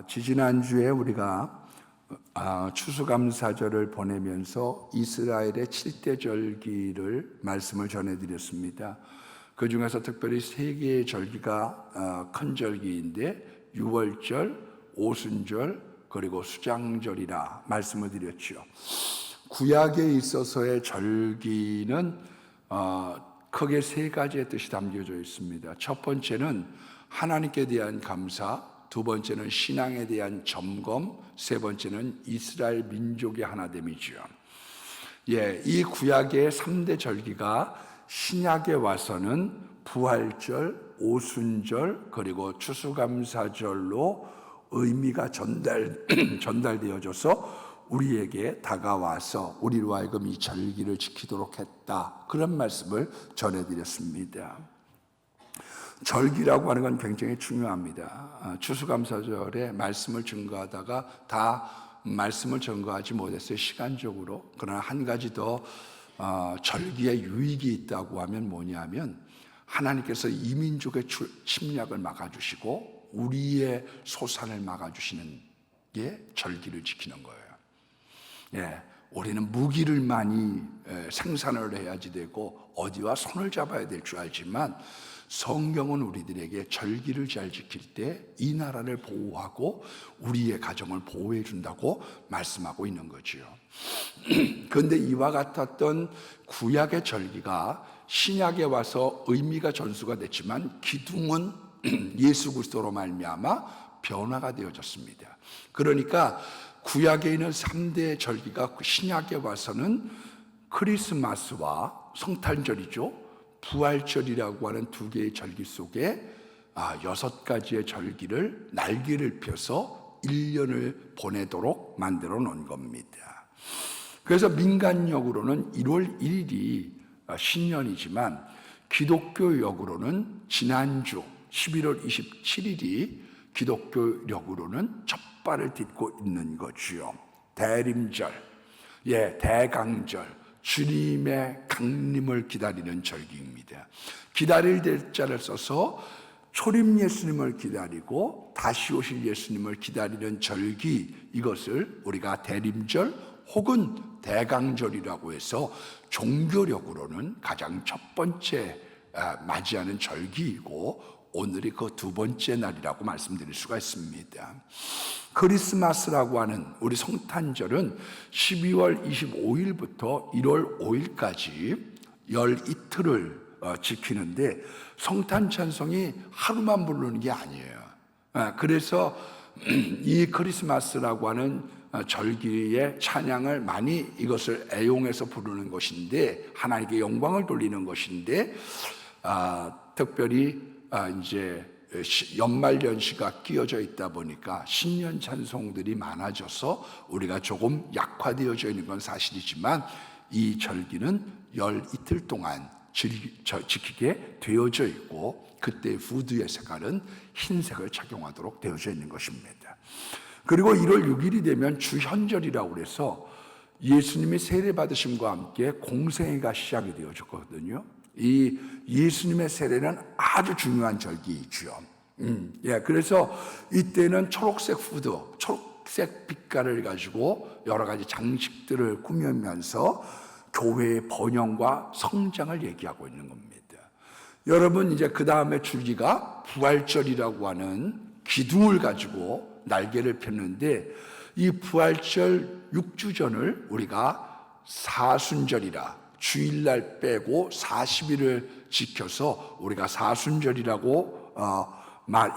지지난주에 우리가 추수감사절을 보내면서 이스라엘의 7대 절기를 말씀을 전해드렸습니다. 그 중에서 특별히 세 개의 절기가 큰 절기인데 유월절, 오순절, 그리고 수장절이라 말씀을 드렸죠. 구약에 있어서의 절기는 크게 세 가지의 뜻이 담겨져 있습니다. 첫 번째는 하나님께 대한 감사, 두 번째는 신앙에 대한 점검, 세 번째는 이스라엘 민족의 하나됨이죠. 이 구약의 3대 절기가 신약에 와서는 부활절, 오순절, 그리고 추수감사절로 의미가 전달되어져서 우리에게 다가와서 우리로 하여금 이 절기를 지키도록 했다. 그런 말씀을 전해드렸습니다. 절기라고 하는 건 굉장히 중요합니다. 추수감사절에 말씀을 증거하다가 다 말씀을 증거하지 못했어요, 시간적으로. 그러나 한 가지 더 절기에 유익이 있다고 하면 뭐냐면 하나님께서 이민족의 침략을 막아주시고 우리의 소산을 막아주시는 게 절기를 지키는 거예요. 우리는 무기를 많이 생산을 해야지 되고 어디와 손을 잡아야 될 줄 알지만 성경은 우리들에게 절기를 잘 지킬 때 이 나라를 보호하고 우리의 가정을 보호해 준다고 말씀하고 있는 거죠. 그런데 이와 같았던 구약의 절기가 신약에 와서 의미가 전수가 됐지만 기둥은 예수 그리스도로 말미암아 변화가 되어졌습니다. 그러니까 구약에 있는 3대 절기가 신약에 와서는 크리스마스와 성탄절이죠. 부활절이라고 하는 두 개의 절기 속에 6가지의 절기를 날개를 펴서 1년을 보내도록 만들어 놓은 겁니다. 그래서 민간역으로는 1월 1일이 신년이지만 기독교역으로는 지난주 11월 27일이 기독교역으로는 첫 발을 딛고 있는 거지요. 대림절, 대강절, 주님의 강림을 기다리는 절기입니다. 기다릴 대자를 써서 초림 예수님을 기다리고 다시 오실 예수님을 기다리는 절기, 이것을 우리가 대림절 혹은 대강절이라고 해서 종교력으로는 가장 첫 번째 맞이하는 절기이고 오늘이 그 두 번째 날이라고 말씀드릴 수가 있습니다. 크리스마스라고 하는 우리 성탄절은 12월 25일부터 1월 5일까지 열 이틀을 지키는데 성탄 찬송이 하루만 부르는 게 아니에요. 그래서 이 크리스마스라고 하는 절기의 찬양을 많이 이것을 애용해서 부르는 것인데 하나님께 영광을 돌리는 것인데 특별히 이제 연말연시가 끼어져 있다 보니까 신년 찬송들이 많아져서 우리가 조금 약화되어져 있는 건 사실이지만 이 절기는 열 이틀 동안 지키게 되어져 있고 그때 후드의 색깔은 흰색을 착용하도록 되어져 있는 것입니다. 그리고 1월 6일이 되면 주현절이라고 해서 예수님이 세례받으심과 함께 공생애가 시작이 되어졌거든요. 이 예수님의 세례는 아주 중요한 절기이죠. 그래서 이때는 초록색 후드, 초록색 빛깔을 가지고 여러 가지 장식들을 꾸미면서 교회의 번영과 성장을 얘기하고 있는 겁니다. 여러분, 이제 그 다음에 줄기가 부활절이라고 하는 기둥을 가지고 날개를 폈는데 이 부활절 6주 전을 우리가 사순절이라 주일날 빼고 40일을 지켜서 우리가 사순절이라고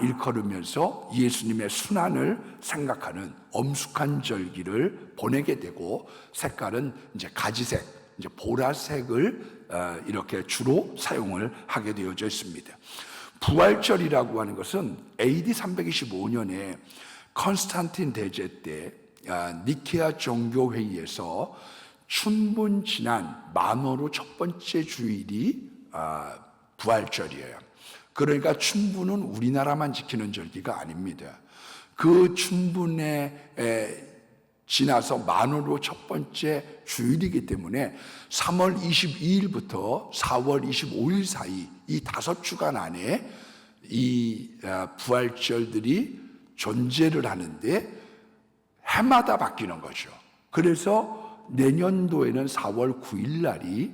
일컬으면서 예수님의 순환을 생각하는 엄숙한 절기를 보내게 되고 색깔은 이제 가지색, 이제 보라색을 이렇게 주로 사용을 하게 되어져 있습니다. 부활절이라고 하는 것은 AD 325년에 컨스탄틴 대제 때 니케아 종교회의에서 춘분 지난 만월호 첫 번째 주일이 부활절이에요. 그러니까 춘분은 우리나라만 지키는 절기가 아닙니다. 그 춘분에 지나서 만월호 첫 번째 주일이기 때문에 3월 22일부터 4월 25일 사이 이 5주간 안에 이 부활절들이 존재를 하는데 해마다 바뀌는 거죠. 그래서 내년도에는 4월 9일 날이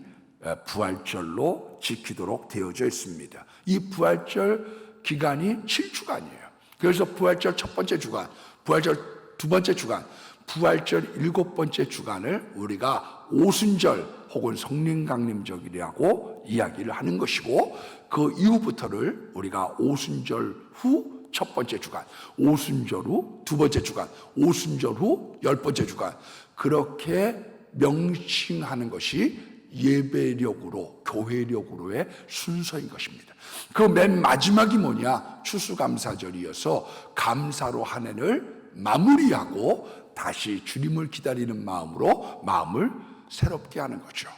부활절로 지키도록 되어져 있습니다. 이 부활절 기간이 7주간이에요. 그래서 부활절 첫 번째 주간, 부활절 두 번째 주간, 부활절 일곱 번째 주간을 우리가 오순절 혹은 성령강림절이라고 이야기를 하는 것이고, 그 이후부터를 우리가 오순절 후 첫 번째 주간, 오순절 후 두 번째 주간, 오순절 후 열 번째 주간, 그렇게 명칭하는 것이 예배력으로, 교회력으로의 순서인 것입니다. 그 맨 마지막이 뭐냐? 추수감사절이어서 감사로 한 해를 마무리하고 다시 주님을 기다리는 마음으로 마음을 새롭게 하는 거죠.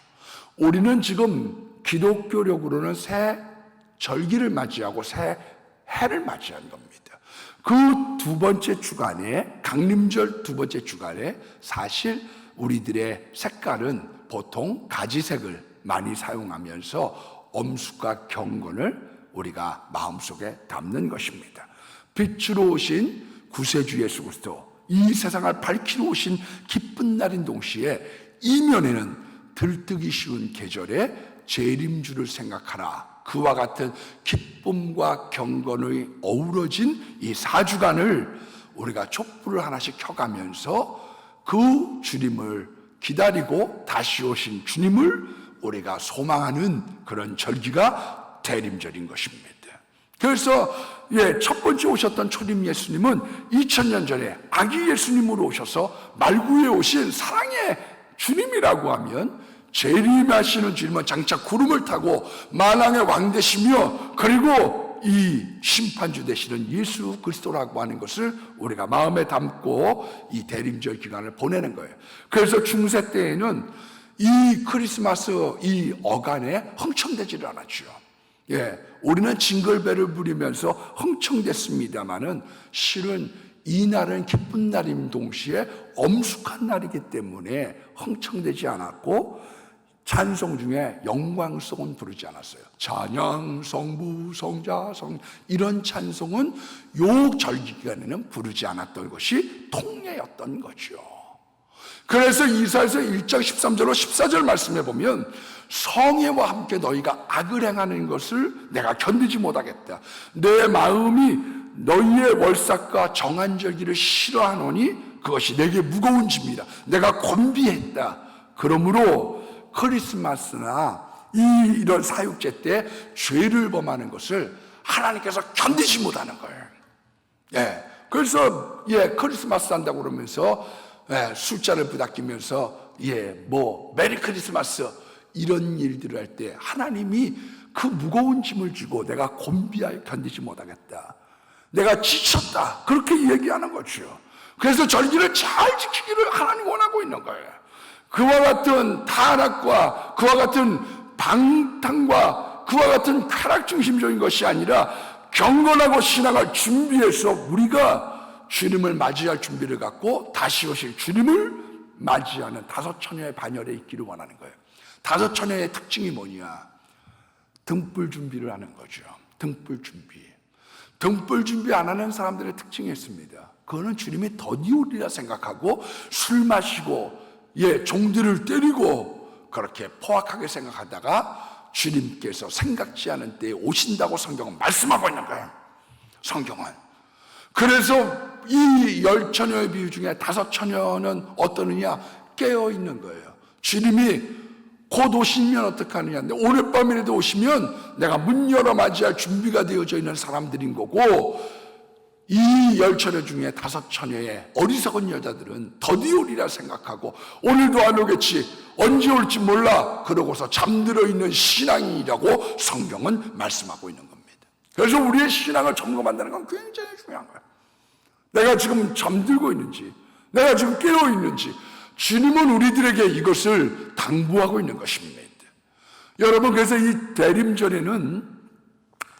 우리는 지금 기독교력으로는 새 절기를 맞이하고 새 해를 맞이하는 겁니다. 그 두 번째 주간에, 강림절 두 번째 주간에 사실 우리들의 색깔은 보통 가지색을 많이 사용하면서 엄숙과 경건을 우리가 마음속에 담는 것입니다. 빛으로 오신 구세주 예수 그리스도, 이 세상을 밝히러 오신 기쁜 날인 동시에 이면에는 들뜨기 쉬운 계절에 재림주를 생각하라. 그와 같은 기쁨과 경건의 어우러진 이 4주간을 우리가 촛불을 하나씩 켜가면서 그 주님을 기다리고 다시 오신 주님을 우리가 소망하는 그런 절기가 대림절인 것입니다. 그래서 첫 번째 오셨던 초림 예수님은 2000년 전에 아기 예수님으로 오셔서 말구에 오신 사랑의 주님이라고 하면, 재림하시는 주님은 장차 구름을 타고 만왕의 왕 되시며, 그리고 이 심판주 되시는 예수 그리스도라고 하는 것을 우리가 마음에 담고 이 대림절 기간을 보내는 거예요. 그래서 중세 때에는 이 크리스마스 이 어간에 흥청대지를 않았죠. 우리는 징글벨을 부리면서 흥청댔습니다마는 실은 이 날은 기쁜 날인 동시에 엄숙한 날이기 때문에 흥청되지 않았고, 찬송 중에 영광송은 부르지 않았어요. 찬양 성부 성자 성, 이런 찬송은 요 절기 기간에는 부르지 않았던 것이 통례였던 거죠. 그래서 이사야서 1장 13절로 14절 말씀해 보면, 성애와 함께 너희가 악을 행하는 것을 내가 견디지 못하겠다. 내 마음이 너희의 월삭과 정한절기를 싫어하노니 그것이 내게 무거운 짐이라. 내가 곤비했다. 그러므로 크리스마스나 이런 사육제 때 죄를 범하는 것을 하나님께서 견디지 못하는 거예요. 그래서 크리스마스 한다고 그러면서 숫자를 부닥기면서 메리 크리스마스 이런 일들을 할 때 하나님이 그 무거운 짐을 지고 내가 곤비하여 견디지 못하겠다, 내가 지쳤다, 그렇게 얘기하는 거죠. 그래서 절기를 잘 지키기를 하나님 원하고 있는 거예요. 그와 같은 타락과 그와 같은 방탕과 그와 같은 타락 중심적인 것이 아니라 경건하고 신앙을 준비해서 우리가 주님을 맞이할 준비를 갖고 다시 오실 주님을 맞이하는 다섯 처녀의 반열에 있기를 원하는 거예요. 다섯 처녀의 특징이 뭐냐? 등불 준비를 하는 거죠. 등불 준비. 등불 준비 안 하는 사람들의 특징이 있습니다. 그거는 주님이 더디오리라 생각하고 술 마시고 종들을 때리고 그렇게 포악하게 생각하다가 주님께서 생각지 않은 때에 오신다고 성경은 말씀하고 있는 거예요. 성경은. 그래서 이 10처녀의 비유 중에 5처녀는 어떠느냐? 깨어있는 거예요. 주님이 곧 오시면 어떡하느냐? 오늘 밤이라도 오시면 내가 문 열어 맞이할 준비가 되어져 있는 사람들인 거고, 이 10처녀 중에 5처녀의 어리석은 여자들은 더디오리라 생각하고 오늘도 안 오겠지, 언제 올지 몰라, 그러고서 잠들어 있는 신앙이라고 성경은 말씀하고 있는 겁니다. 그래서 우리의 신앙을 점검한다는 건 굉장히 중요한 거예요. 내가 지금 잠들고 있는지, 내가 지금 깨어 있는지, 주님은 우리들에게 이것을 당부하고 있는 것입니다. 여러분, 그래서 이 대림절에는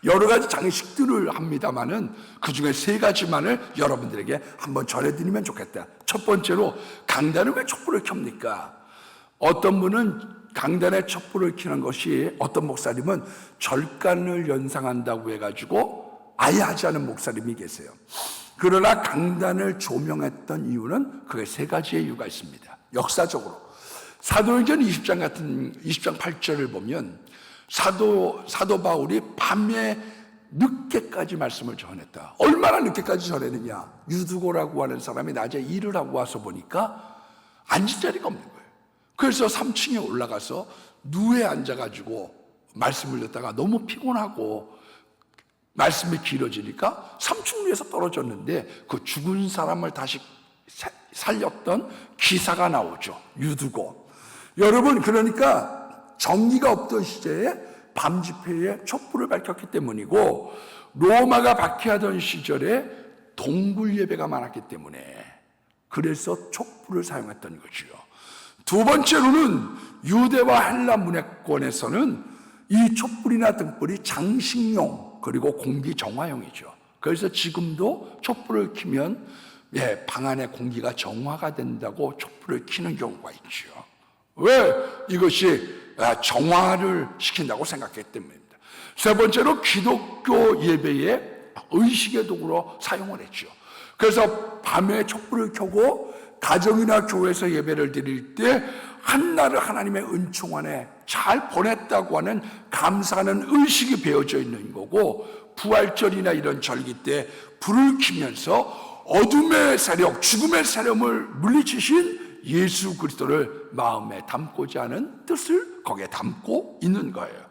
여러 가지 장식들을 합니다마는 그 중에 3가지만을 여러분들에게 한번 전해드리면 좋겠다. 첫 번째로, 강단을 왜 촛불을 켭니까? 어떤 분은 강단에 촛불을 켜는 것이, 어떤 목사님은 절간을 연상한다고 해가지고 아예 하지 않은 목사님이 계세요. 그러나 강단을 조명했던 이유는 그게 세 가지의 이유가 있습니다. 역사적으로 사도행전 20장 8절을 보면 사도 바울이 밤에 늦게까지 말씀을 전했다. 얼마나 늦게까지 전했느냐? 유두고라고 하는 사람이 낮에 일을 하고 와서 보니까 앉을 자리가 없는 거예요. 그래서 3층에 올라가서 누에 앉아가지고 말씀을 듣다가 너무 피곤하고 말씀이 길어지니까 3층 위에서 떨어졌는데 그 죽은 사람을 다시 살렸던 기사가 나오죠. 유두고. 여러분, 그러니까 전기가 없던 시대에 밤 집회에 촛불을 밝혔기 때문이고, 로마가 박해하던 시절에 동굴 예배가 많았기 때문에 그래서 촛불을 사용했던 거죠. 두 번째로는 유대와 헬라 문화권에서는 이 촛불이나 등불이 장식용 그리고 공기 정화용이죠. 그래서 지금도 촛불을 켜면 방 안에 공기가 정화가 된다고 촛불을 켜는 경우가 있죠. 왜? 이것이 정화를 시킨다고 생각했기 때문입니다. 세 번째로 기독교 예배의 의식의 도구로 사용을 했죠. 그래서 밤에 촛불을 켜고 가정이나 교회에서 예배를 드릴 때 한나를 하나님의 은총 안에 잘 보냈다고 하는 감사하는 의식이 배어져 있는 거고, 부활절이나 이런 절기 때 불을 켜면서 어둠의 세력, 죽음의 세력을 물리치신 예수 그리스도를 마음에 담고자 하는 뜻을 거기에 담고 있는 거예요.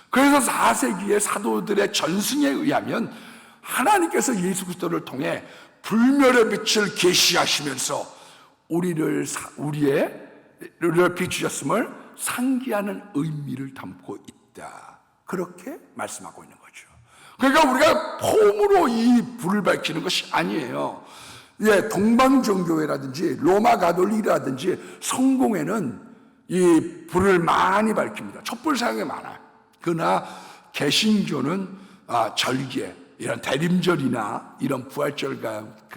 그래서 4세기의 사도들의 전승에 의하면 하나님께서 예수 그리스도를 통해 불멸의 빛을 계시하시면서 우리를 비추셨음을 상기하는 의미를 담고 있다. 그렇게 말씀하고 있는 거죠. 그러니까 우리가 폼으로 이 불을 밝히는 것이 아니에요. 동방정교회라든지 로마 가톨릭이라든지 성공회는 이 불을 많이 밝힙니다. 촛불 사용이 많아요. 그러나 개신교는 절기에 이런 대림절이나 이런 부활절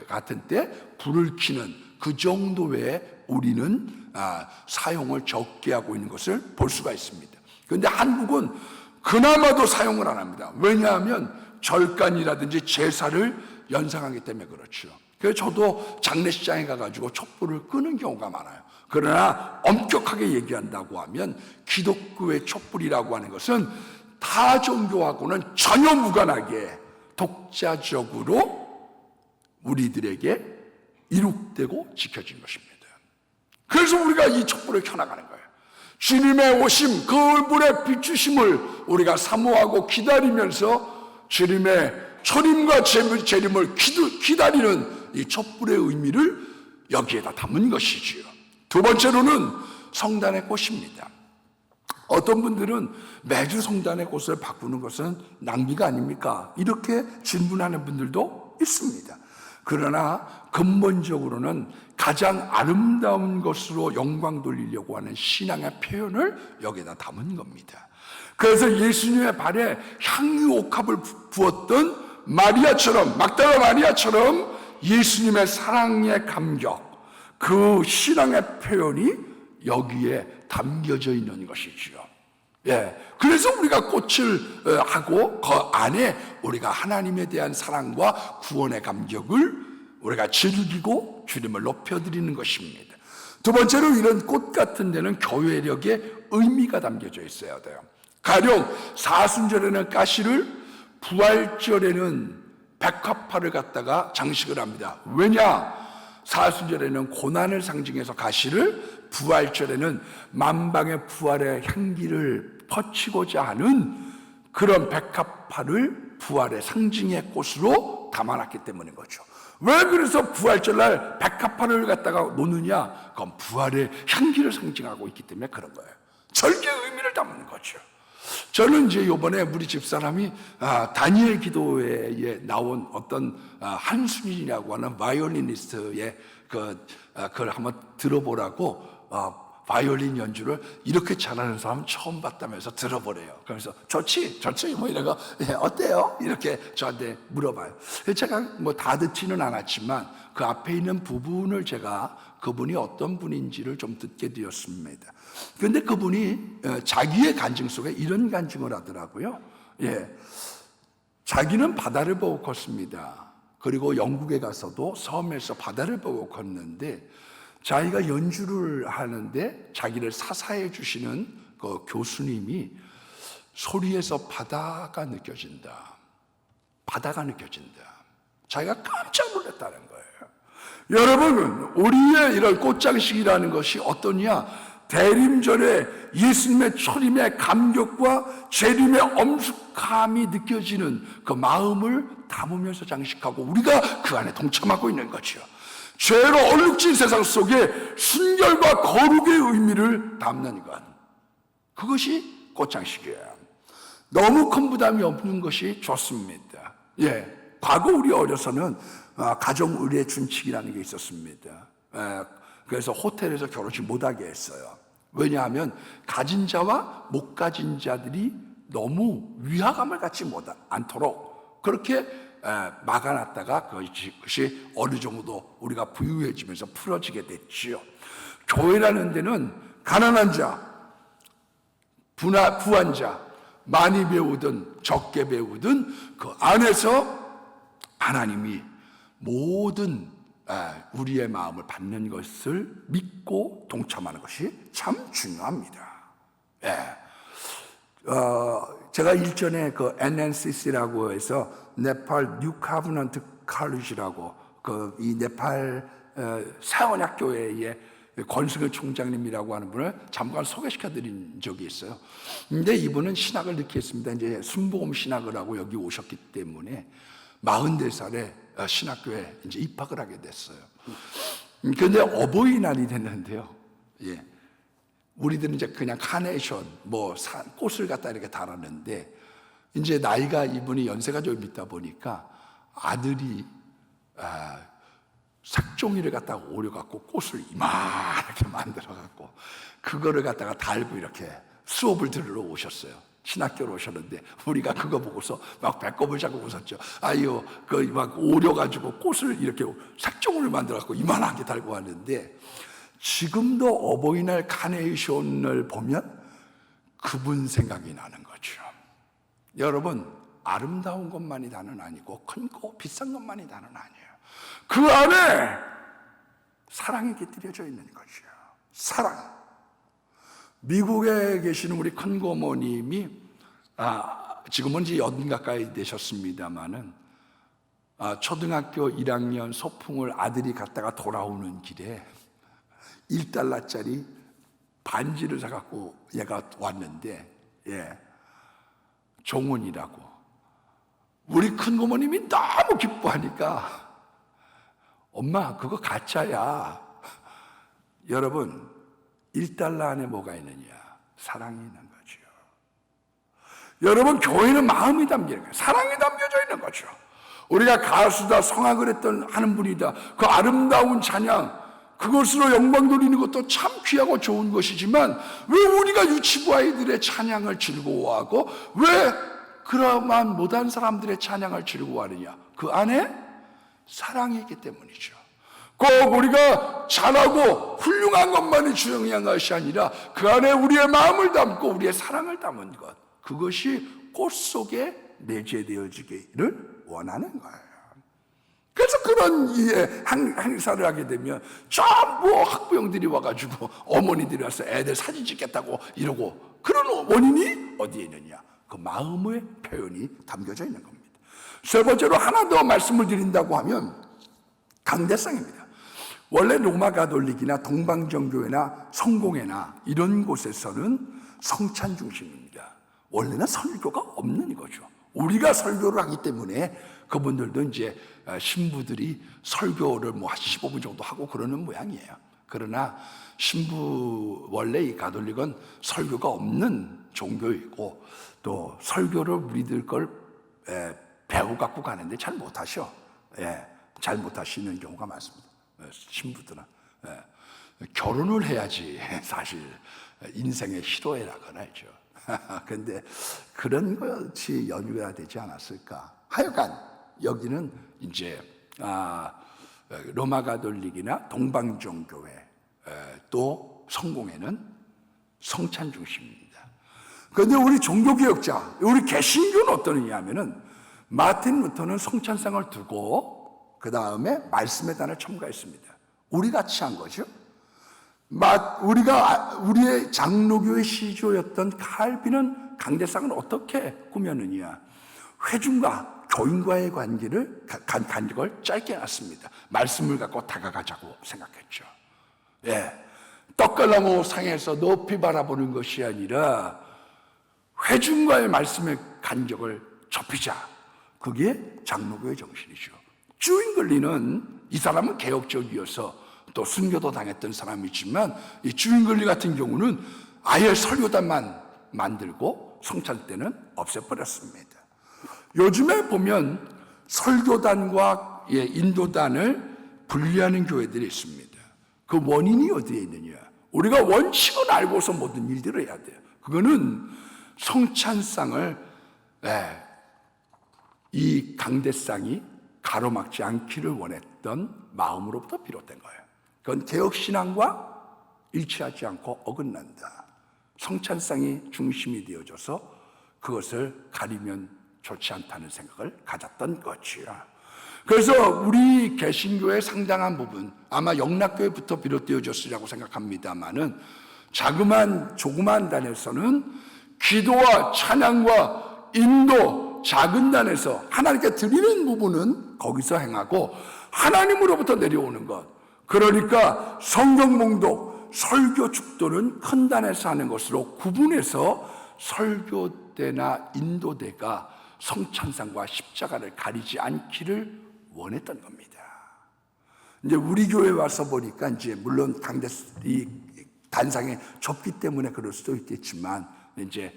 같은 때 불을 켜는 그 정도 외에 우리는 사용을 적게 하고 있는 것을 볼 수가 있습니다. 그런데 한국은 그나마도 사용을 안 합니다. 왜냐하면 절간이라든지 제사를 연상하기 때문에 그렇죠. 그래서 저도 장례식장에 가가지고 촛불을 끄는 경우가 많아요. 그러나 엄격하게 얘기한다고 하면 기독교의 촛불이라고 하는 것은 타 종교하고는 전혀 무관하게 독자적으로 우리들에게 이룩되고 지켜진 것입니다. 그래서 우리가 이 촛불을 켜나가는 거예요. 주님의 오심, 그 불의 비추심을 우리가 사모하고 기다리면서 주님의 초림과 재림을 기다리는 이 촛불의 의미를 여기에다 담은 것이지요. 두 번째로는 성단의 꽃입니다. 어떤 분들은 매주 성단의 꽃을 바꾸는 것은 낭비가 아닙니까? 이렇게 질문하는 분들도 있습니다. 그러나 근본적으로는 가장 아름다운 것으로 영광 돌리려고 하는 신앙의 표현을 여기다 담은 겁니다. 그래서 예수님의 발에 향유 옥합을 부었던 마리아처럼, 막달라 마리아처럼 예수님의 사랑의 감격, 그 신앙의 표현이 여기에 담겨져 있는 것이지요. 그래서 우리가 꽃을 하고 그 안에 우리가 하나님에 대한 사랑과 구원의 감격을 우리가 즐기고 주님을 높여드리는 것입니다. 두 번째로 이런 꽃 같은 데는 교회력의 의미가 담겨져 있어야 돼요. 가령 사순절에는 가시를, 부활절에는 백합화를 갖다가 장식을 합니다. 왜냐? 사순절에는 고난을 상징해서 가시를, 부활절에는 만방의 부활의 향기를 퍼치고자 하는 그런 백합화를 부활의 상징의 꽃으로 담아놨기 때문인 거죠. 왜 그래서 부활절날 백합화를 갖다가 놓느냐? 그건 부활의 향기를 상징하고 있기 때문에 그런 거예요. 절개의 의미를 담는 거죠. 저는 이제 이번에 우리 집사람이 다니엘 기도회에 나온 어떤 한순일이라고 하는 바이올리니스트의 그걸 한번 들어보라고 바이올린 연주를 이렇게 잘하는 사람 처음 봤다면서 들어보래요. 그래서 좋지 뭐 이러고 어때요? 이렇게 저한테 물어봐요. 제가 뭐 다 듣지는 않았지만 그 앞에 있는 부분을 제가 그분이 어떤 분인지를 좀 듣게 되었습니다. 그런데 그분이 자기의 간증 속에 이런 간증을 하더라고요. 자기는 바다를 보고 컸습니다. 그리고 영국에 가서도 섬에서 바다를 보고 걷는데 자기가 연주를 하는데 자기를 사사해 주시는 그 교수님이 소리에서 바다가 느껴진다. 바다가 느껴진다. 자기가 깜짝 놀랐다는 거예요. 여러분, 우리의 이런 꽃장식이라는 것이 어떠냐? 대림절에 예수님의 초림의 감격과 재림의 엄숙함이 느껴지는 그 마음을 담으면서 장식하고 우리가 그 안에 동참하고 있는 거죠. 죄로 얼룩진 세상 속에 순결과 거룩의 의미를 담는 것. 그것이 꽃장식이에요. 너무 큰 부담이 없는 것이 좋습니다. 과거 우리 어려서는 가정 의례 준칙이라는 게 있었습니다. 그래서 호텔에서 결혼식 못하게 했어요. 왜냐하면 가진 자와 못 가진 자들이 너무 위화감을 갖지 않도록 그렇게 막아놨다가 그것이 어느 정도 우리가 부유해지면서 풀어지게 됐지요. 교회라는 데는 가난한 자, 부한 자, 많이 배우든 적게 배우든 그 안에서 하나님이 모든 우리의 마음을 받는 것을 믿고 동참하는 것이 참 중요합니다. 제가 일전에 그 NNCC라고 해서 네팔 뉴 카브넌트 칼리지라고 이 네팔 사원학교회의 권승일 총장님이라고 하는 분을 잠깐 소개시켜드린 적이 있어요. 근데 이분은 신학을 늦게 했습니다. 이제 순복음 신학을 하고 여기 오셨기 때문에 44살에 신학교에 이제 입학을 하게 됐어요. 근데 어버이날이 됐는데요. 우리들은 이제 그냥 카네이션, 꽃을 갖다 이렇게 달았는데, 이제 나이가 이분이 연세가 좀 있다 보니까 아들이 색종이를 갖다가 오려갖고 꽃을 이만하게 만들어갖고 그거를 갖다가 달고 이렇게 수업을 들으러 오셨어요. 신학교로 오셨는데 우리가 그거 보고서 막 배꼽을 잡고 웃었죠. 아유, 막 오려가지고 꽃을 이렇게 색종이를 만들어갖고 이만하게 달고 왔는데 지금도 어버이날 카네이션을 보면 그분 생각이 나는 거죠. 여러분, 아름다운 것만이 다는 아니고 큰 거, 비싼 것만이 다는 아니에요. 그 안에 사랑이 깃들여져 있는 거죠. 사랑. 미국에 계시는 우리 큰 고모님이 지금은 이제 80 가까이 되셨습니다마는 초등학교 1학년 소풍을 아들이 갔다가 돌아오는 길에 $1짜리 반지를 사갖고 얘가 왔는데 종원이라고 우리 큰 고모님이 너무 기뻐하니까 엄마 그거 가짜야. 여러분 $1 안에 뭐가 있느냐? 사랑이 있는 거죠. 여러분 교회는 마음이 담기는 거예요. 사랑이 담겨져 있는 거죠. 우리가 가수다 성악을 하는 분이다 그 아름다운 찬양 그것으로 영광 돌리는 것도 참 귀하고 좋은 것이지만 왜 우리가 유치부 아이들의 찬양을 즐거워하고 왜 그러한 못한 사람들의 찬양을 즐거워하느냐? 그 안에 사랑이 있기 때문이죠. 꼭 우리가 잘하고 훌륭한 것만이 중요한 것이 아니라 그 안에 우리의 마음을 담고 우리의 사랑을 담은 것, 그것이 꽃 속에 내재되어지기를 원하는 거예요. 그래서 그런 행사를 하게 되면 전부 학부형들이 와가지고 어머니들이 와서 애들 사진 찍겠다고 이러고 그런 원인이 어디에 있느냐? 그 마음의 표현이 담겨져 있는 겁니다. 세 번째로 하나 더 말씀을 드린다고 하면 강대상입니다. 원래 로마 가톨릭이나 동방정교회나 성공회나 이런 곳에서는 성찬 중심입니다. 원래는 설교가 없는 거죠. 우리가 설교를 하기 때문에 그분들도 이제 신부들이 설교를 한 15분 정도 하고 그러는 모양이에요. 그러나 원래 이 가톨릭은 설교가 없는 종교이고 또 설교를 우리들 걸 배워 갖고 가는데 잘 못하셔. 잘 못하시는 경우가 많습니다. 신부들은 결혼을 해야지 사실 인생의 희로애락을 하죠. 그런데 그런 것이 연유가 되지 않았을까? 하여간 여기는 이제 로마 가톨릭이나 동방정교회 또 성공회는 성찬 중심입니다. 그런데 우리 종교개혁자, 우리 개신교는 어떠느냐 하면은 마틴 루터는 성찬상을 두고 그 다음에 말씀의 단을 첨가했습니다. 우리 같이 한 거죠. 우리의 장로교의 시조였던 칼빈은 강대상을 어떻게 꾸몄느냐. 회중과 교인과의 관계를 짧게 놨습니다. 말씀을 갖고 다가가자고 생각했죠. 예, 떡갈나무 상에서 높이 바라보는 것이 아니라 회중과의 말씀의 간격을 좁히자. 그게 장로교의 정신이죠. 주인글리는 이 사람은 개혁적이어서 또 순교도 당했던 사람이지만 이 주인글리 같은 경우는 아예 설교단만 만들고 성찬 때는 없애버렸습니다. 요즘에 보면 설교단과 인도단을 분리하는 교회들이 있습니다. 그 원인이 어디에 있느냐? 우리가 원칙을 알고서 모든 일들을 해야 돼요. 그거는 성찬상을 이 강대상이 가로막지 않기를 원했던 마음으로부터 비롯된 거예요. 그건 개혁신앙과 일치하지 않고 어긋난다. 성찬상이 중심이 되어져서 그것을 가리면 좋지 않다는 생각을 가졌던 거지요. 그래서 우리 개신교의 상당한 부분, 아마 영락교회부터 비롯되어졌으리라고 생각합니다만은 조그만 단에서는 기도와 찬양과 인도, 작은 단에서 하나님께 드리는 부분은 거기서 행하고 하나님으로부터 내려오는 것, 그러니까 성경 봉독, 설교 축도는 큰 단에서 하는 것으로 구분해서 설교대나 인도대가 성찬상과 십자가를 가리지 않기를 원했던 겁니다. 이제 우리 교회 와서 보니까 이제 물론 이 단상에 좁기 때문에 그럴 수도 있겠지만 이제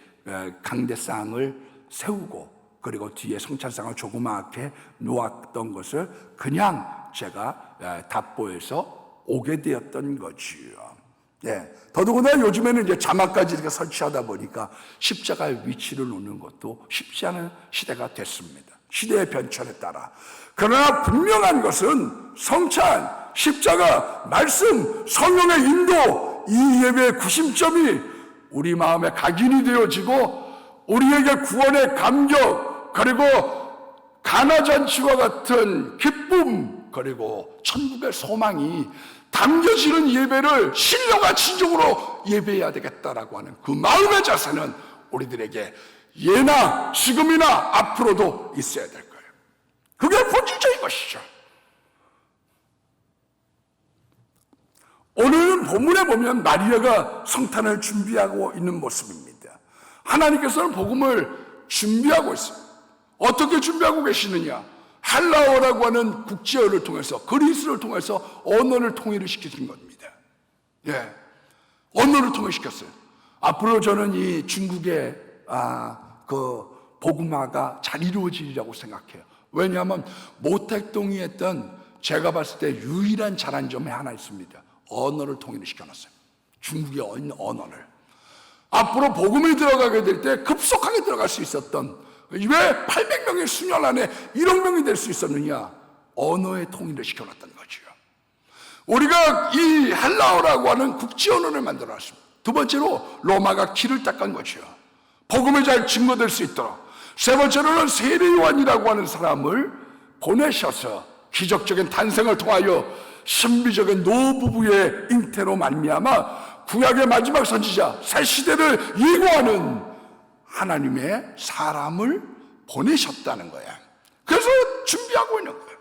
강대상을 세우고 그리고 뒤에 성찬상을 조그맣게 놓았던 것을 그냥 제가 답보해서 오게 되었던 거지요. 네. 더더구나 요즘에는 이제 자막까지 이렇게 설치하다 보니까 십자가의 위치를 놓는 것도 쉽지 않은 시대가 됐습니다. 시대의 변천에 따라. 그러나 분명한 것은 성찬, 십자가, 말씀, 성령의 인도, 이 예배의 구심점이 우리 마음에 각인이 되어지고 우리에게 구원의 감격, 그리고 가나잔치와 같은 기쁨, 그리고 천국의 소망이 담겨지는 예배를 신령과 진정으로 예배해야 되겠다라고 하는 그 마음의 자세는 우리들에게 예나 지금이나 앞으로도 있어야 될 거예요. 그게 본질적인 것이죠. 오늘 본문에 보면 마리아가 성탄을 준비하고 있는 모습입니다. 하나님께서는 복음을 준비하고 있습니다. 어떻게 준비하고 계시느냐? 헬라어라고 하는 국제어를 통해서, 그리스를 통해서 언어를 통일을 시키신 겁니다. 예, 언어를 통일시켰어요. 앞으로 저는 이 중국의 그 복음화가 잘 이루어지리라고 생각해요. 왜냐하면 모택동이 했던 제가 봤을 때 유일한 잘한 점이 하나 있습니다. 언어를 통일을 시켜놨어요. 중국의 언어를. 앞으로 복음이 들어가게 될 때 급속하게 들어갈 수 있었던, 왜 800명의 수년 안에 1억 명이 될 수 있었느냐? 언어의 통일을 시켜놨던 거죠. 우리가 이 헬라어라고 하는 국제 언어를 만들어놨습니다. 두 번째로 로마가 길을 닦은 거죠. 복음이 잘 증거될 수 있도록. 세 번째로는 세례 요한이라고 하는 사람을 보내셔서 기적적인 탄생을 통하여 신비적인 노부부의 잉태로 말미암아 구약의 마지막 선지자 새 시대를 예고하는 하나님의 사람을 보내셨다는 거야. 그래서 준비하고 있는 거예요.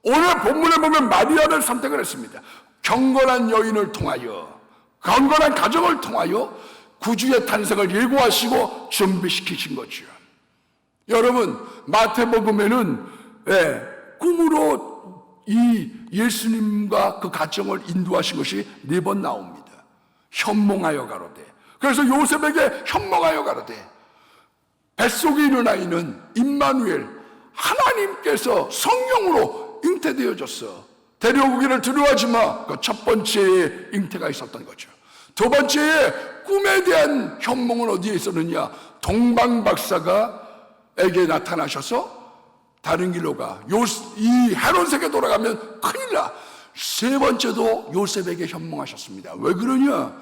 오늘 본문에 보면 마리아를 선택을 했습니다. 경건한 여인을 통하여, 경건한 가정을 통하여 구주의 탄생을 예고하시고 준비시키신 거죠. 여러분, 마태복음에는 꿈으로 이 예수님과 그 가정을 인도하신 것이 4번 나옵니다. 현몽하여 가로되. 그래서 요셉에게 현몽하여 가로되 뱃속에 있는 아이는 임마누엘, 하나님께서 성령으로 잉태되어졌어. 데려오기를 두려워하지 마. 그 첫 번째의 잉태가 있었던 거죠. 두 번째에 꿈에 대한 현몽은 어디에 있었느냐? 동방박사가에게 나타나셔서 다른 길로 가. 이 헤롯에게 돌아가면 큰일 나. 세 번째도 요셉에게 현몽하셨습니다. 왜 그러냐?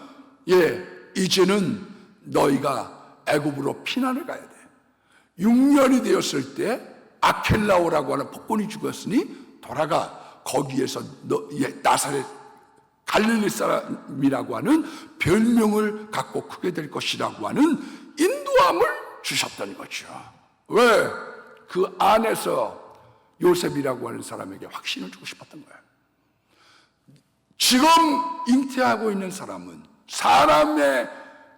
이제는 너희가 애굽으로 피난을 가야 돼. 6년이 되었을 때 아켈라오라고 하는 폭군이 죽었으니 돌아가 거기에서 나사렛 갈릴리 사람이라고 하는 별명을 갖고 크게 될 것이라고 하는 인도함을 주셨던 거죠. 왜? 그 안에서 요셉이라고 하는 사람에게 확신을 주고 싶었던 거예요. 지금 잉태하고 있는 사람은 사람의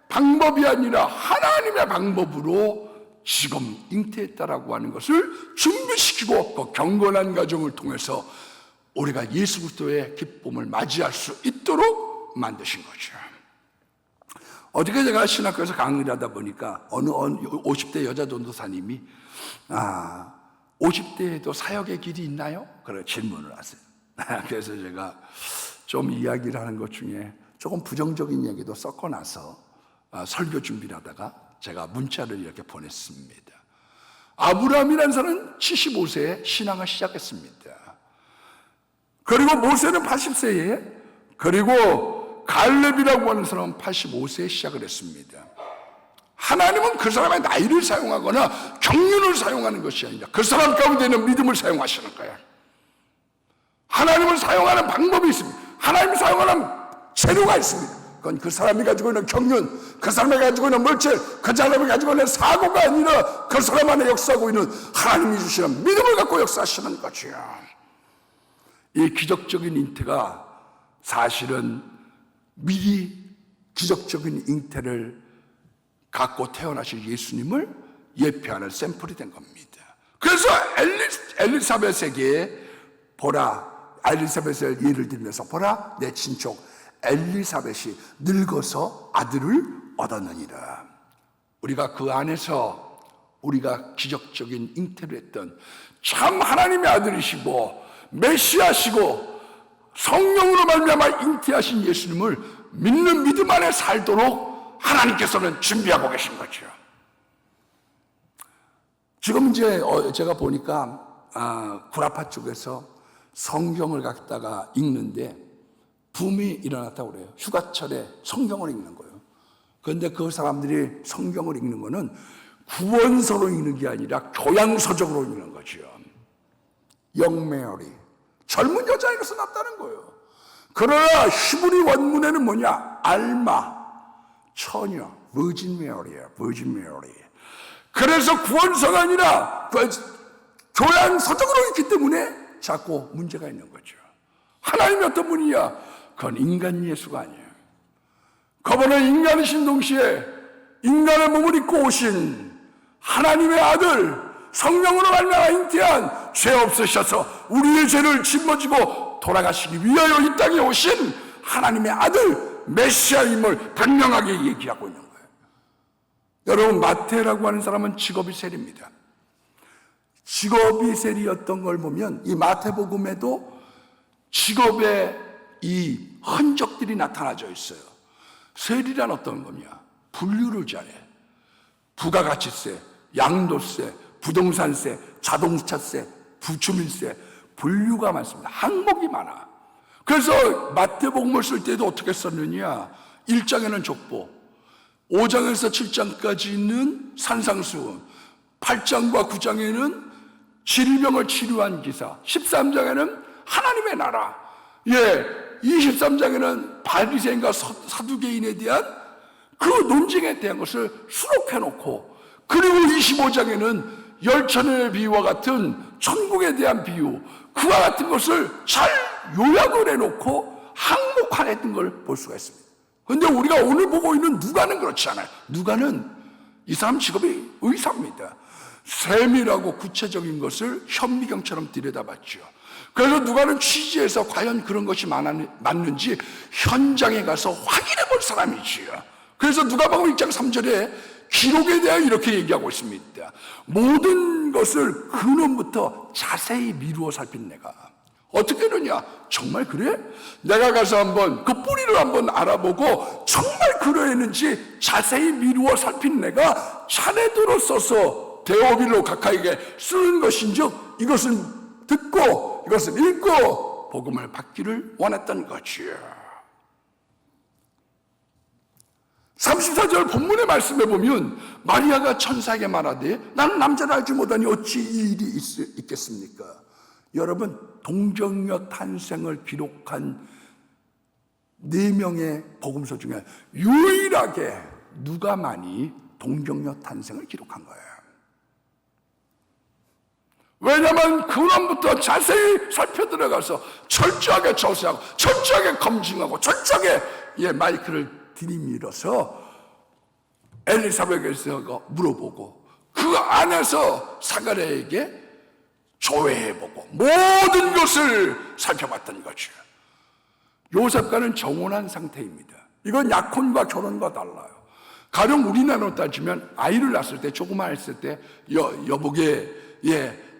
방법이 아니라 하나님의 방법으로 지금 잉태했다라고 하는 것을 준비시키고 그 경건한 과정을 통해서 우리가 예수 그리스도의 기쁨을 맞이할 수 있도록 만드신 거죠. 어저께 제가 신학교에서 강의를 하다 보니까 어느 50대 여자 전도사님이 50대에도 사역의 길이 있나요? 그런 질문을 하세요. 그래서 제가 좀 이야기를 하는 것 중에 조금 부정적인 얘기도 섞어놔서 설교 준비를 하다가 제가 문자를 이렇게 보냈습니다. 아브라함이라는 사람은 75세에 신앙을 시작했습니다. 그리고 모세는 80세에, 그리고 갈렙이라고 하는 사람은 85세에 시작을 했습니다. 하나님은 그 사람의 나이를 사용하거나 경륜을 사용하는 것이 아니라 그 사람 가운데 있는 믿음을 사용하시는 거예요. 하나님을 사용하는 방법이 있습니다. 하나님을 사용하는 재료가 있습니다. 그건 그 사람이 가지고 있는 경륜, 그 사람이 가지고 있는 물질, 그 사람이 가지고 있는 사고가 아니라 그 사람 안에 역사하고 있는 하나님이 주시는 믿음을 갖고 역사하시는 거죠. 이 기적적인 잉태가 사실은 미리 기적적인 잉태를 갖고 태어나실 예수님을 예표하는 샘플이 된 겁니다. 그래서 엘리사벳에게 보라, 엘리사벳을 예를 들면서 보라, 내 친족 엘리사벳이 늙어서 아들을 얻었느니라. 우리가 그 안에서 우리가 기적적인 잉태를 했던 참 하나님의 아들이시고 메시아시고 성령으로 말미암아 잉태하신 예수님을 믿는 믿음 안에 살도록 하나님께서는 준비하고 계신 거죠. 지금 이제 제가 보니까 구라파 쪽에서 성경을 갖다가 읽는데 붐이 일어났다고 그래요. 휴가철에 성경을 읽는 거예요. 그런데 그 사람들이 성경을 읽는 거는 구원서로 읽는 게 아니라 교양서적으로 읽는 거죠. 영메어리, 젊은 여자에게서 났다는 거예요. 그러나 히브리 원문에는 뭐냐? 알마, 처녀, 버진 메어리야, 버진 메어리. 그래서 구원서가 아니라 교양서적으로 읽기 때문에 자꾸 문제가 있는 거죠. 하나님이 어떤 분이냐? 그건 인간 예수가 아니에요. 그분은 인간이신 동시에 인간의 몸을 입고 오신 하나님의 아들, 성령으로 말미암아 잉태한 죄 없으셔서 우리의 죄를 짊어지고 돌아가시기 위하여 이 땅에 오신 하나님의 아들 메시아임을 분명하게 얘기하고 있는 거예요. 여러분, 마태라고 하는 사람은 직업이 세리입니다. 직업이 세리였던 걸 보면 이 마태복음에도 직업의 이 흔적들이 나타나져 있어요. 세리란 어떤 거냐? 분류를 잘해. 부가가치세, 양도세, 부동산세, 자동차세, 부주민세, 분류가 많습니다. 항목이 많아. 그래서 마태복음을 쓸 때도 어떻게 썼느냐? 1장에는 족보, 5장에서 7장까지 있는 산상수훈, 8장과 9장에는 질병을 치료한 기사, 13장에는 하나님의 나라, 23장에는 바리새인과 사두개인에 대한 그 논쟁에 대한 것을 수록해 놓고, 그리고 25장에는 열천의 비유와 같은 천국에 대한 비유, 그와 같은 것을 잘 요약을 해놓고 항목화했던 걸 볼 수가 있습니다. 그런데 우리가 오늘 보고 있는 누가는 그렇지 않아요. 누가는 이 사람 직업이 의사입니다. 세밀하고 구체적인 것을 현미경처럼 들여다봤죠. 그래서 누가는 취재해서 과연 그런 것이 맞는지 현장에 가서 확인해 볼 사람이지요. 그래서 누가복음 1장 3절에 기록에 대해 이렇게 얘기하고 있습니다. 모든 것을 근원부터 자세히 미루어 살핀 내가. 어떻게 그러냐? 정말 그래? 내가 가서 한번 그 뿌리를 한번 알아보고 정말 그러했는지 자세히 미루어 살핀 내가 자네들로 써서 데오빌로 각하에게 쓰는 것인즉 이것을 듣고 이것을 읽고 복음을 받기를 원했던 거지요. 34절 본문의 말씀에 보면 마리아가 천사에게 말하되 나는 남자를 알지 못하니 어찌 이 일이 있겠습니까? 여러분, 동정녀 탄생을 기록한 4명의 복음서 중에 유일하게 누가만이 동정녀 탄생을 기록한 거예요. 왜냐하면 그놈부터 자세히 살펴 들어가서 철저하게 조사하고 철저하게 검증하고 철저하게 마이크를 들이밀어서 엘리사벳에서 물어보고 그 안에서 사가랴에게 조회해보고 모든 것을 살펴봤던 거죠. 요셉과는 정혼한 상태입니다. 이건 약혼과 결혼과 달라요. 가령 우리나라로 따지면 아이를 낳았을 때, 조그만 했을 때 여보게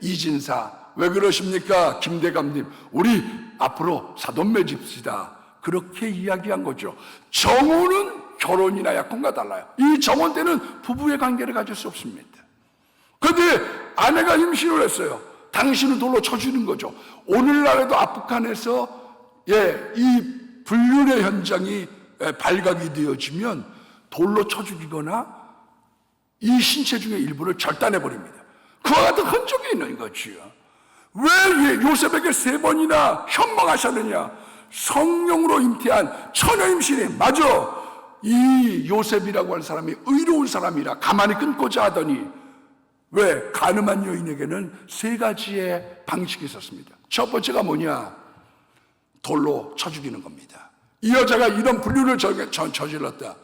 이진사 왜 그러십니까? 김대감님, 우리 앞으로 사돈 맺읍시다. 그렇게 이야기한 거죠. 정혼은 결혼이나 약혼과 달라요. 이 정혼 때는 부부의 관계를 가질 수 없습니다. 그런데 아내가 임신을 했어요. 당신은 돌로 쳐주는 거죠. 오늘날에도 아프간에서 이 불륜의 현장이 발각이 되어지면 돌로 쳐 죽이거나 이 신체 중의 일부를 절단해 버립니다. 그와 같은 흔적이 있는 거지요. 왜 요셉에게 3번이나 현망하셨느냐? 성령으로 잉태한 처녀 임신이 맞아. 이 요셉이라고 하는 사람이 의로운 사람이라 가만히 끊고자 하더니 왜 가늠한 여인에게는 3가지의 방식이 있었습니다. 첫 번째가 뭐냐? 돌로 쳐 죽이는 겁니다. 이 여자가 이런 불륜을 저질렀다.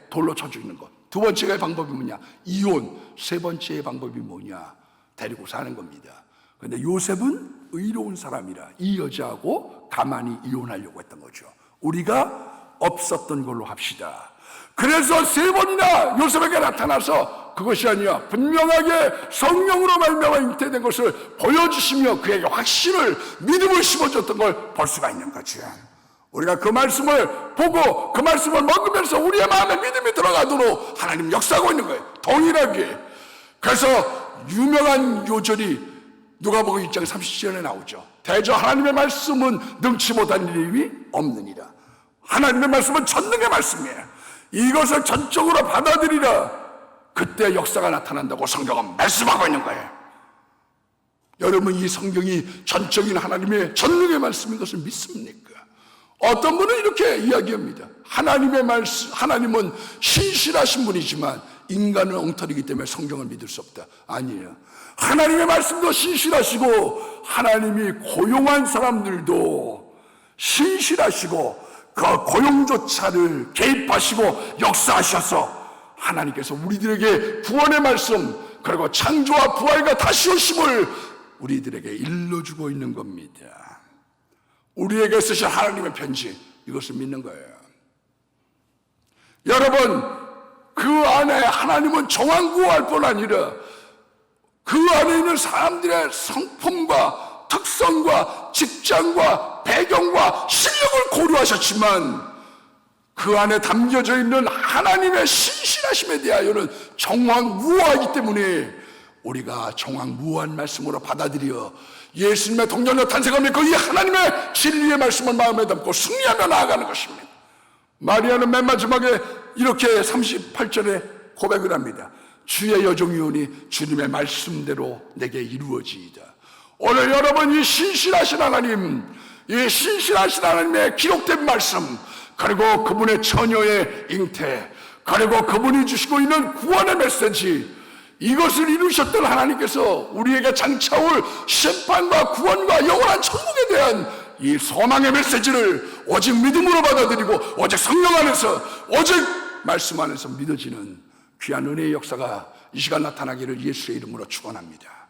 돌로 쳐 죽이는 것. 두 번째의 방법이 뭐냐? 이혼. 3번째의 방법이 뭐냐? 데리고 사는 겁니다. 그런데 요셉은 의로운 사람이라 이 여자하고 가만히 이혼하려고 했던 거죠. 우리가 없었던 걸로 합시다. 그래서 3번이나 요셉에게 나타나서 그것이 아니야, 분명하게 성령으로 말미암아 잉태된 것을 보여주시며 그에게 확신을, 믿음을 심어줬던 걸 볼 수가 있는 거죠. 우리가 그 말씀을 보고 그 말씀을 먹으면서 우리의 마음에 믿음이 들어가도록 하나님 역사하고 있는 거예요. 동일하게. 그래서 유명한 요절이 누가복음 1장 37절에 나오죠. 대저 하나님의 말씀은 능치 못한 일이 없느니라. 하나님의 말씀은 전능의 말씀이에요. 이것을 전적으로 받아들이라. 그때 역사가 나타난다고 성경은 말씀하고 있는 거예요. 여러분, 이 성경이 전적인 하나님의 전능의 말씀인 것을 믿습니까? 어떤 분은 이렇게 이야기합니다. 하나님의 말씀, 하나님은 신실하신 분이지만 인간은 엉터리이기 때문에 성경을 믿을 수 없다. 아니에요. 하나님의 말씀도 신실하시고 하나님이 고용한 사람들도 신실하시고 그 고용조차를 개입하시고 역사하셔서 하나님께서 우리들에게 구원의 말씀, 그리고 창조와 부활과 다시 오심을 우리들에게 일러주고 있는 겁니다. 우리에게 쓰신 하나님의 편지, 이것을 믿는 거예요. 여러분, 그 안에 하나님은 정황구할 뿐 아니라 그 안에 있는 사람들의 성품과 특성과 직장과 배경과 실력을 고려하셨지만 그 안에 담겨져 있는 하나님의 신실하심에 대하여는 정황무화이기 때문에 우리가 정황무화한 말씀으로 받아들여 예수님의 동정녀 탄생을 믿고 이 하나님의 진리의 말씀을 마음에 담고 승리하며 나아가는 것입니다. 마리아는 맨 마지막에 이렇게 38절에 고백을 합니다. 주의 여종이오니 주님의 말씀대로 내게 이루어지이다. 오늘 여러분, 이 신실하신 하나님, 이 신실하신 하나님의 기록된 말씀, 그리고 그분의 처녀의 잉태, 그리고 그분이 주시고 있는 구원의 메시지, 이것을 이루셨던 하나님께서 우리에게 장차올 심판과 구원과 영원한 천국에 대한 이 소망의 메시지를 오직 믿음으로 받아들이고 오직 성령 안에서, 오직 말씀 안에서 믿어지는 귀한 은혜의 역사가 이 시간 나타나기를 예수의 이름으로 축원합니다.